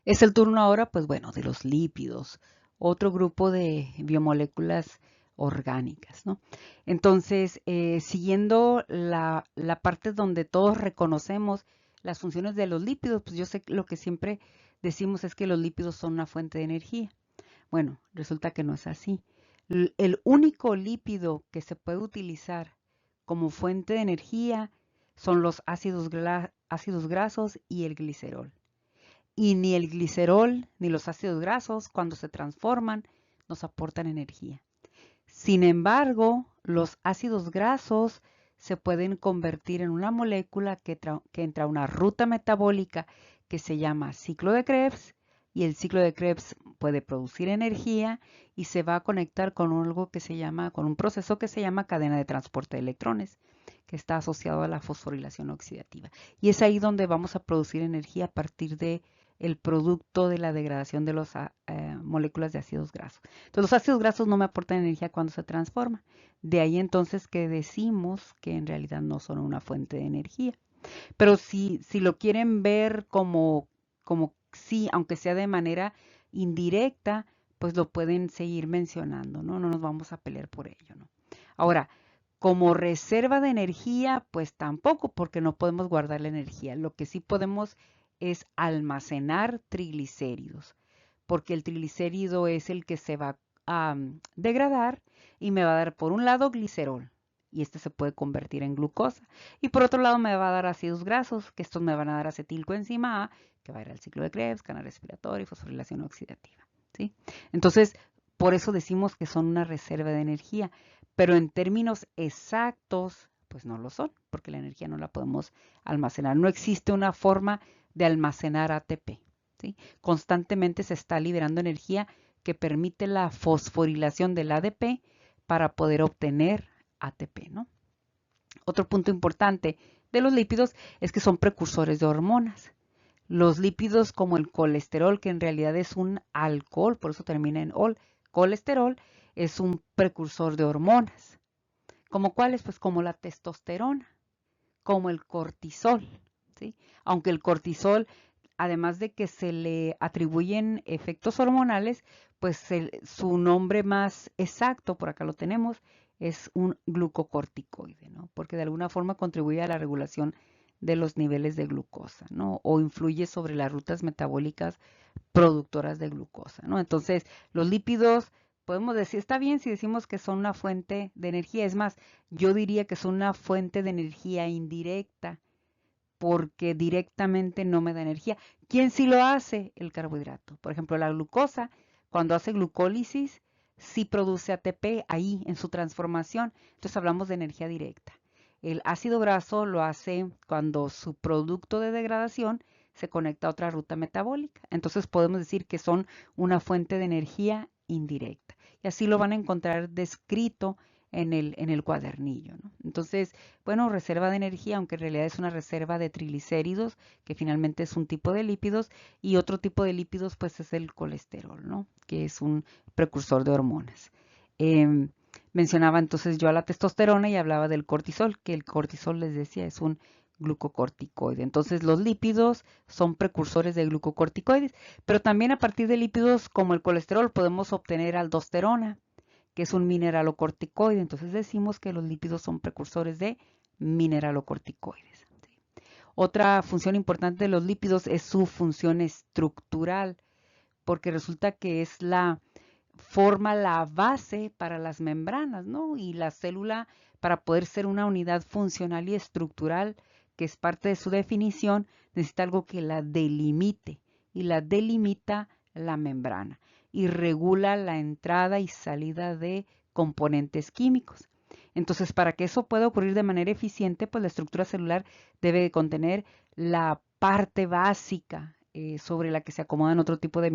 Es el turno ahora, pues bueno, de los lípidos, otro grupo de biomoléculas orgánicas, ¿no? Entonces, siguiendo la parte donde todos reconocemos las funciones de los lípidos, pues yo sé que lo que siempre decimos es que los lípidos son una fuente de energía. Bueno, resulta que no es así. El único lípido que se puede utilizar como fuente de energía son los ácidos grasos y el glicerol. Y ni el glicerol ni los ácidos grasos, cuando se transforman, nos aportan energía. Sin embargo, los ácidos grasos se pueden convertir en una molécula que entra a una ruta metabólica que se llama ciclo de Krebs, y el ciclo de Krebs puede producir energía y se va a conectar con algo que se llama, con un proceso que se llama cadena de transporte de electrones, que está asociado a la fosforilación oxidativa. Y es ahí donde vamos a producir energía a partir de el producto de la degradación de las moléculas de ácidos grasos. Entonces, los ácidos grasos no me aportan energía cuando se transforman. De ahí entonces que decimos que en realidad no son una fuente de energía. Pero si lo quieren ver como sí, aunque sea de manera indirecta, pues lo pueden seguir mencionando, ¿no? No nos vamos a pelear por ello, ¿no? Ahora, como reserva de energía, pues tampoco, porque no podemos guardar la energía. Lo que sí podemos es almacenar triglicéridos, porque el triglicérido es el que se va a degradar y me va a dar por un lado glicerol, y este se puede convertir en glucosa, y por otro lado me va a dar ácidos grasos, que estos me van a dar acetilcoenzima A, que va a ir al ciclo de Krebs, canal respiratorio y fosforilación oxidativa, ¿sí? Entonces, por eso decimos que son una reserva de energía, pero en términos exactos, pues no lo son, porque la energía no la podemos almacenar. No existe una forma de almacenar ATP, ¿sí? Constantemente se está liberando energía que permite la fosforilación del ADP para poder obtener ATP, ¿no? Otro punto importante de los lípidos es que son precursores de hormonas. Los lípidos como el colesterol, que en realidad es un alcohol, por eso termina en ol, colesterol, es un precursor de hormonas. ¿Como cuáles? Pues como la testosterona, como el cortisol, ¿sí? Aunque el cortisol, además de que se le atribuyen efectos hormonales, pues su nombre más exacto, por acá lo tenemos, es un glucocorticoide, ¿no? Porque de alguna forma contribuye a la regulación de los niveles de glucosa, ¿no? O influye sobre las rutas metabólicas productoras de glucosa, ¿no? Entonces, los lípidos, podemos decir, está bien si decimos que son una fuente de energía, es más, yo diría que son una fuente de energía indirecta, porque directamente no me da energía. ¿Quién sí lo hace? El carbohidrato. Por ejemplo, la glucosa, cuando hace glucólisis, sí produce ATP ahí en su transformación. Entonces hablamos de energía directa. El ácido graso lo hace cuando su producto de degradación se conecta a otra ruta metabólica. Entonces podemos decir que son una fuente de energía indirecta. Y así lo van a encontrar descrito en el cuadernillo, ¿no? Entonces, bueno, reserva de energía, aunque en realidad es una reserva de triglicéridos, que finalmente es un tipo de lípidos, y otro tipo de lípidos, pues es el colesterol, ¿no? Que es un precursor de hormonas. Eh, Mencionaba entonces yo a la testosterona y hablaba del cortisol, que el cortisol, les decía, es un glucocorticoide. Entonces los lípidos son precursores de glucocorticoides, pero también a partir de lípidos como el colesterol podemos obtener aldosterona, que es un mineralocorticoide. Entonces decimos que los lípidos son precursores de mineralocorticoides. Otra función importante de los lípidos es su función estructural, porque resulta que es forma la base para las membranas, ¿no? Y la célula, para poder ser una unidad funcional y estructural, que es parte de su definición, necesita algo que la delimite, y la delimita la membrana y regula la entrada y salida de componentes químicos. Entonces, para que eso pueda ocurrir de manera eficiente, pues la estructura celular debe contener la parte básica sobre la que se acomodan otro tipo de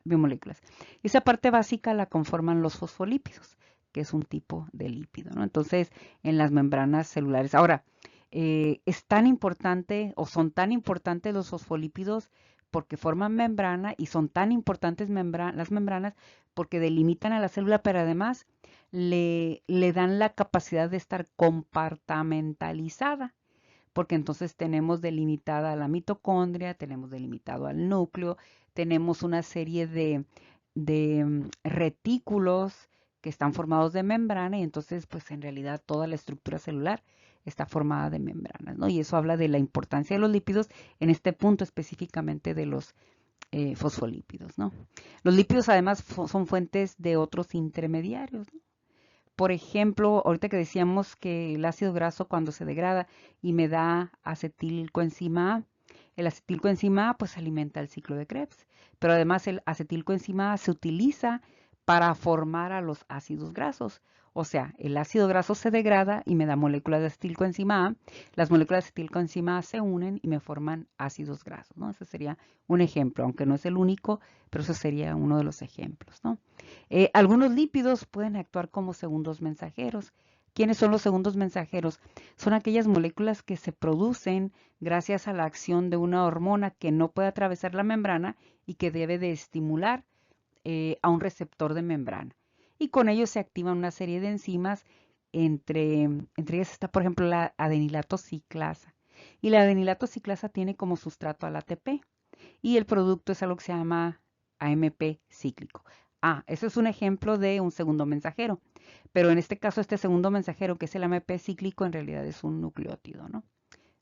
biomoléculas. Esa parte básica la conforman los fosfolípidos, que es un tipo de lípido, ¿no? Entonces, en las membranas celulares. Ahora, es tan importante o son tan importantes los fosfolípidos porque forman membrana, y son tan importantes las membranas porque delimitan a la célula, pero además le dan la capacidad de estar compartamentalizada, porque entonces tenemos delimitada la mitocondria, tenemos delimitado al núcleo, tenemos una serie de retículos que están formados de membrana y entonces pues en realidad toda la estructura celular está formada de membranas, ¿no? Y eso habla de la importancia de los lípidos en este punto específicamente de los fosfolípidos, ¿no? Los lípidos además son fuentes de otros intermediarios, ¿no? Por ejemplo, ahorita que decíamos que el ácido graso cuando se degrada y me da acetilcoenzima A, el acetilcoenzima A pues alimenta el ciclo de Krebs, pero además el acetilcoenzima A se utiliza para formar a los ácidos grasos. O sea, el ácido graso se degrada y me da moléculas de acetilcoenzima A. Las moléculas de acetilcoenzima A se unen y me forman ácidos grasos, ¿no? Ese sería un ejemplo, aunque no es el único, pero eso sería uno de los ejemplos, ¿no? Algunos lípidos pueden actuar como segundos mensajeros. ¿Quiénes son los segundos mensajeros? Son aquellas moléculas que se producen gracias a la acción de una hormona que no puede atravesar la membrana y que debe de estimular a un receptor de membrana. Y con ello se activan una serie de enzimas, entre ellas está, por ejemplo, la adenilato ciclasa. Y la adenilato ciclasa tiene como sustrato al ATP. Y el producto es algo que se llama AMP cíclico. Eso es un ejemplo de un segundo mensajero. Pero en este caso, este segundo mensajero, que es el AMP cíclico, en realidad es un nucleótido, ¿no?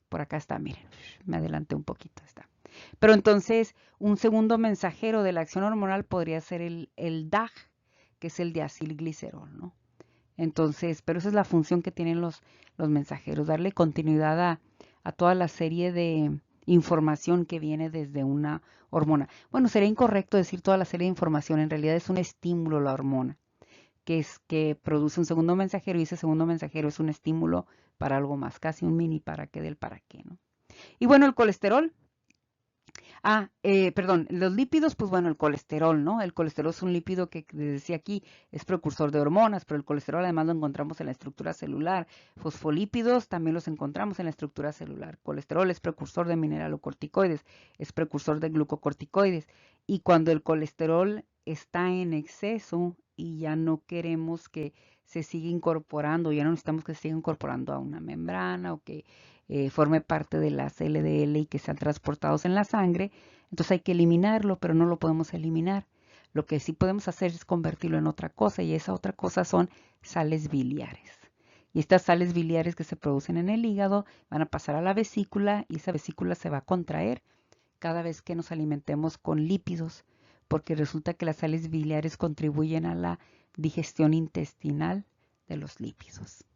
Por acá está, miren, me adelanté un poquito, está. Pero entonces, un segundo mensajero de la acción hormonal podría ser el DAG, que es el diacilglicerol, ¿no? Entonces, pero esa es la función que tienen los mensajeros, darle continuidad a toda la serie de información que viene desde una hormona. Bueno, sería incorrecto decir toda la serie de información, en realidad es un estímulo la hormona, que produce un segundo mensajero y ese segundo mensajero es un estímulo para algo más, casi un mini para qué del para qué, ¿no? Y bueno, el colesterol. Perdón, los lípidos, pues bueno, el colesterol, ¿no? El colesterol es un lípido que, les decía aquí, es precursor de hormonas, pero el colesterol además lo encontramos en la estructura celular. Fosfolípidos también los encontramos en la estructura celular. Colesterol es precursor de mineralocorticoides, es precursor de glucocorticoides. Y cuando el colesterol está en exceso y ya no queremos que se siga incorporando, ya no necesitamos que se siga incorporando a una membrana o que forme parte de las LDL y que sean transportados en la sangre, entonces hay que eliminarlo, pero no lo podemos eliminar. Lo que sí podemos hacer es convertirlo en otra cosa y esa otra cosa son sales biliares. Y estas sales biliares que se producen en el hígado van a pasar a la vesícula y esa vesícula se va a contraer cada vez que nos alimentemos con lípidos, porque resulta que las sales biliares contribuyen a la digestión intestinal de los lípidos.